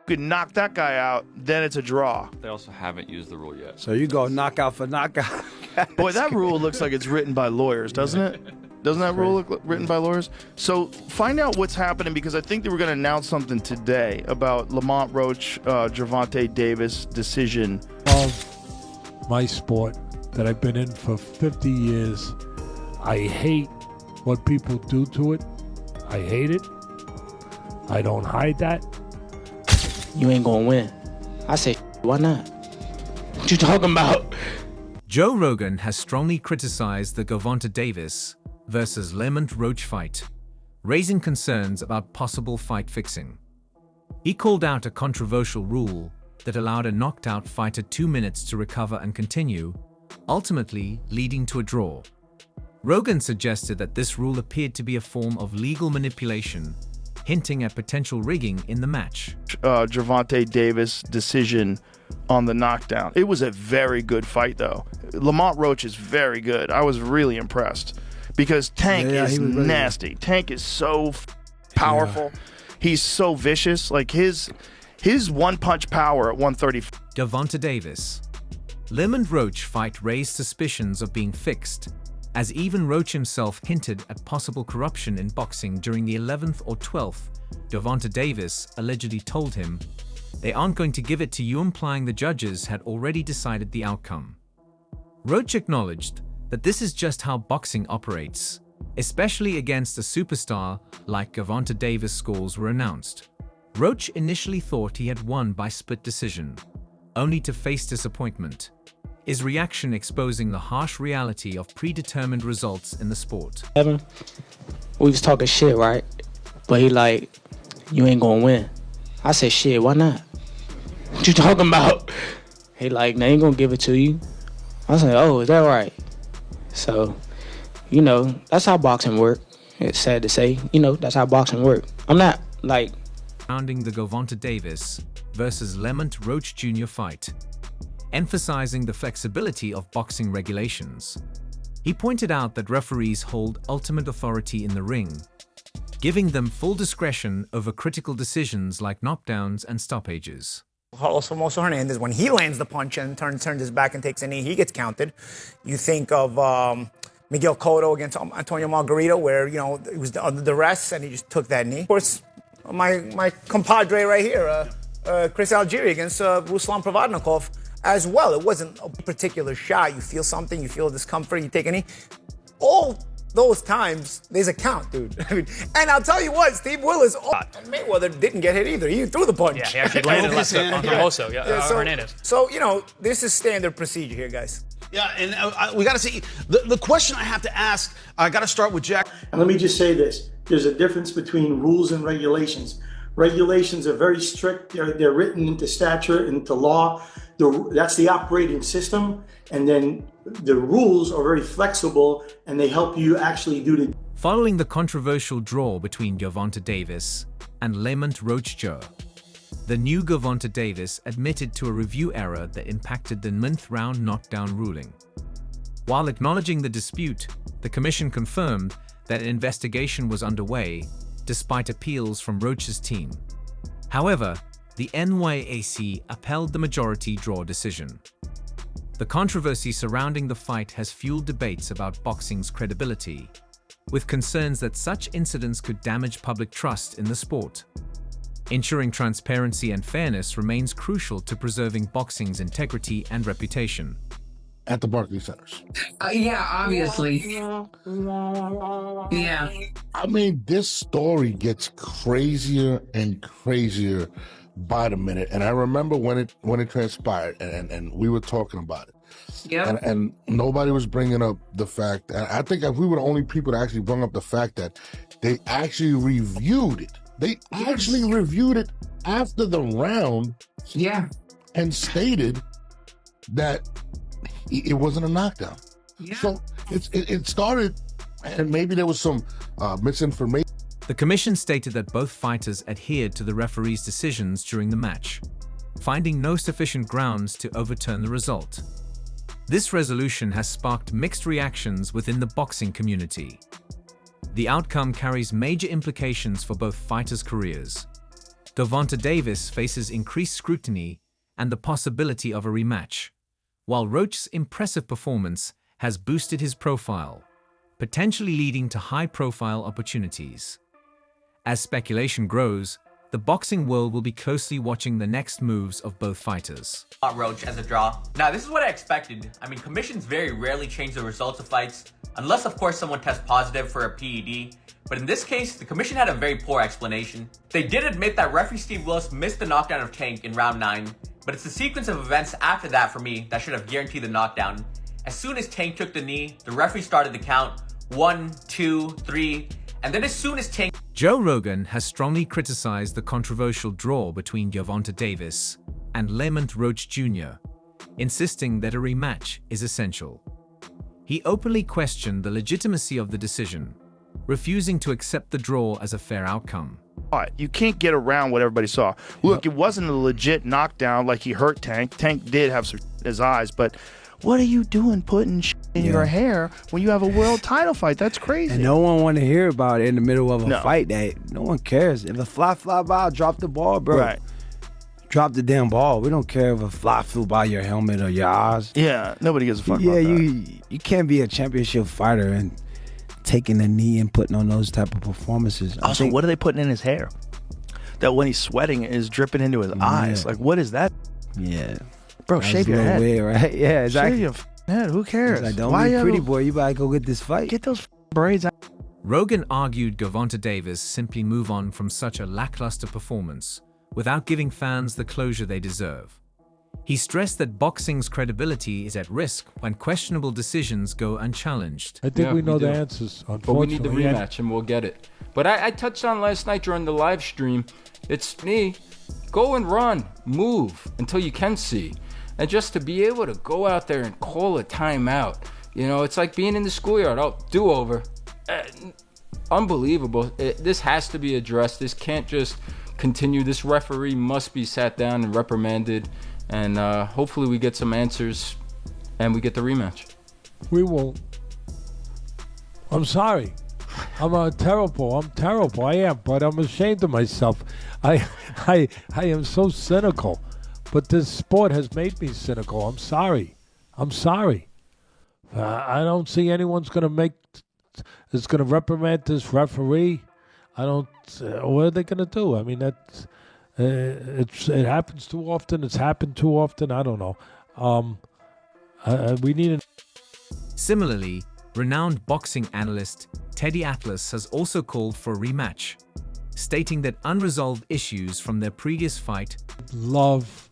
can knock that guy out, then it's a draw. They also haven't used the rule yet. So you go knockout for knockout. Boy, that rule looks like it's written by lawyers, doesn't it? Doesn't that rule look written by lawyers? So find out what's happening, because I think they were going to announce something today about Lamont Roach, Gervonta Davis decision. Of my sport that I've been in for 50 years, I hate what people do to it. I hate it. I don't hide that. You ain't gonna win. I say, why not? What you talking about? Joe Rogan has strongly criticized the Gervonta Davis versus Lamont Roach fight, raising concerns about possible fight fixing. He called out a controversial rule that allowed a knocked-out fighter 2 minutes to recover and continue, ultimately leading to a draw. Rogan suggested that this rule appeared to be a form of legal manipulation, hinting at potential rigging in the match. Gervonta Davis decision on the knockdown. It was a very good fight, though. Lamont Roach is very good. I was really impressed because Tank is nasty. Tank is so powerful. Yeah. He's so vicious. Like his one-punch power at 130. Gervonta Davis. Lamont Roach fight raised suspicions of being fixed, as even Roach himself hinted at possible corruption in boxing during the 11th or 12th. Gervonta Davis allegedly told him, "They aren't going to give it to you," implying the judges had already decided the outcome. Roach acknowledged that this is just how boxing operates, especially against a superstar like Gervonta Davis. Scores were announced. Roach initially thought he had won by split decision, only to face disappointment. His reaction exposing the harsh reality of predetermined results in the sport. Evan, we was talking shit, right? But he like, you ain't gonna win. I said, shit, why not? What you talking about? He like, they ain't gonna give it to you. I said, oh, is that right? So, you know, that's how boxing work. It's sad to say, you know, that's how boxing work. I'm not like... Surrounding the Gervonta Davis versus Lamont Roach Jr. fight, emphasizing the flexibility of boxing regulations. He pointed out that referees hold ultimate authority in the ring, giving them full discretion over critical decisions like knockdowns and stoppages. Also, Hernandez, when he lands the punch and turns his back and takes a knee, he gets counted. You think of Miguel Cotto against Antonio Margarito, where, you know, he was under duress and he just took that knee. Of course, my compadre right here, Chris Algieri against Ruslan Provodnikov as well. It wasn't a particular shot. You feel something, you feel discomfort, you take a knee. All those times, there's a count, dude. I mean, and I'll tell you what, Steve Willis, Mayweather didn't get hit either. He threw the punch. Yeah, he actually landed left on Hermoso, Hernandez. So, you know, this is standard procedure here, guys. Yeah, and we got to see, the question I have to ask, I got to start with Jack. And let me just say this. There's a difference between rules and regulations. Regulations are very strict. They're written into statute, into law. That's the operating system. And then the rules are very flexible and they help you actually do the... Following the controversial draw between Gervonta Davis and Lamont Roach Jr., the new Gervonta Davis admitted to a review error that impacted the 9th round knockdown ruling. While acknowledging the dispute, the commission confirmed that an investigation was underway, despite appeals from Roach's team. However, the NYAC upheld the majority draw decision. The controversy surrounding the fight has fueled debates about boxing's credibility, with concerns that such incidents could damage public trust in the sport. Ensuring transparency and fairness remains crucial to preserving boxing's integrity and reputation. At the Barclays Centers. Yeah, obviously. Yeah. I mean, this story gets crazier and crazier by the minute. And I remember when it transpired and we were talking about it. Yep. And nobody was bringing up the fact, and I think if we were the only people that actually brought up the fact that they actually reviewed it. They actually reviewed it after the round. Yeah. And stated that it wasn't a knockdown. Yeah. So it started, and maybe there was some misinformation. The commission stated that both fighters adhered to the referee's decisions during the match, finding no sufficient grounds to overturn the result. This resolution has sparked mixed reactions within the boxing community. The outcome carries major implications for both fighters' careers. Gervonta Davis faces increased scrutiny and the possibility of a rematch, while Roach's impressive performance has boosted his profile, potentially leading to high-profile opportunities. As speculation grows, the boxing world will be closely watching the next moves of both fighters. Roach as a draw. Now, this is what I expected. I mean, commissions very rarely change the results of fights, unless of course someone tests positive for a PED. But in this case, the commission had a very poor explanation. They did admit that referee Steve Willis missed the knockdown of Tank in round 9, but it's the sequence of events after that for me that should have guaranteed the knockdown. As soon as Tank took the knee, the referee started the count 1, 2, 3, and then as soon as Tank... Joe Rogan has strongly criticized the controversial draw between Gervonta Davis and Lamont Roach Jr., insisting that a rematch is essential. He openly questioned the legitimacy of the decision, refusing to accept the draw as a fair outcome. You can't get around what everybody saw. Look, it wasn't a legit knockdown like he hurt Tank. Tank did have some in his eyes, but what are you doing putting in your hair when you have a world title fight? That's crazy. And no one want to hear about it in the middle of a fight. That no one cares. If a fly by, drop the ball, bro. Right. Drop the damn ball. We don't care if a fly flew by your helmet or your eyes. Yeah, nobody gives a fuck about that. You can't be a championship fighter and taking a knee and putting on those type of performances. Also, what are they putting in his hair? That when he's sweating it is dripping into his eyes. Like, what is that? Yeah. Bro, shave your head. Weird, right? Yeah, exactly. Shave your head. Who cares? Like, don't be pretty boy. You better go get this fight. Get those braids out. Rogan argued Gervonta Davis simply move on from such a lackluster performance without giving fans the closure they deserve. He stressed that boxing's credibility is at risk when questionable decisions go unchallenged. I think we know the answers, unfortunately. But we need the rematch, and we'll get it. But I touched on last night during the live stream, it's me, go and run, move until you can see. And just to be able to go out there and call a timeout, you know, it's like being in the schoolyard. Oh, do-over. Unbelievable. This has to be addressed. This can't just continue. This referee must be sat down and reprimanded. And hopefully we get some answers and we get the rematch. We won't. I'm sorry. I'm terrible. I am, but I'm ashamed of myself. I am so cynical. But this sport has made me cynical. I'm sorry. I don't see anyone's going to reprimand this referee. What are they going to do? I mean, that's... it happens too often. It's happened too often. I don't know. We need Similarly, renowned boxing analyst Teddy Atlas has also called for a rematch, stating that unresolved issues from their previous fight. Love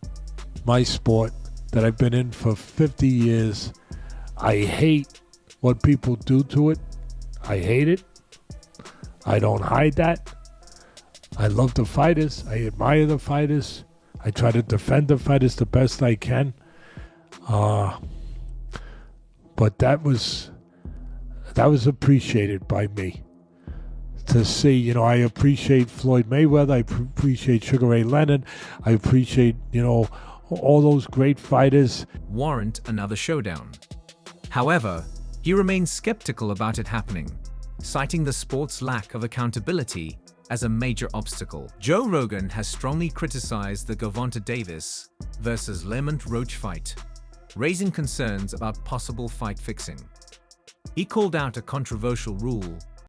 my sport that I've been in for 50 years. I hate what people do to it. I hate it. I don't hide that. I love the fighters. I admire the fighters. I try to defend the fighters the best I can. But that was appreciated by me. To see, I appreciate Floyd Mayweather. I appreciate Sugar Ray Leonard. I appreciate, all those great fighters. Warrant another showdown. However, he remains skeptical about it happening, citing the sport's lack of accountability as a major obstacle. Joe Rogan has strongly criticized the Gervonta Davis versus Lamont Roach fight, raising concerns about possible fight fixing. He called out a controversial rule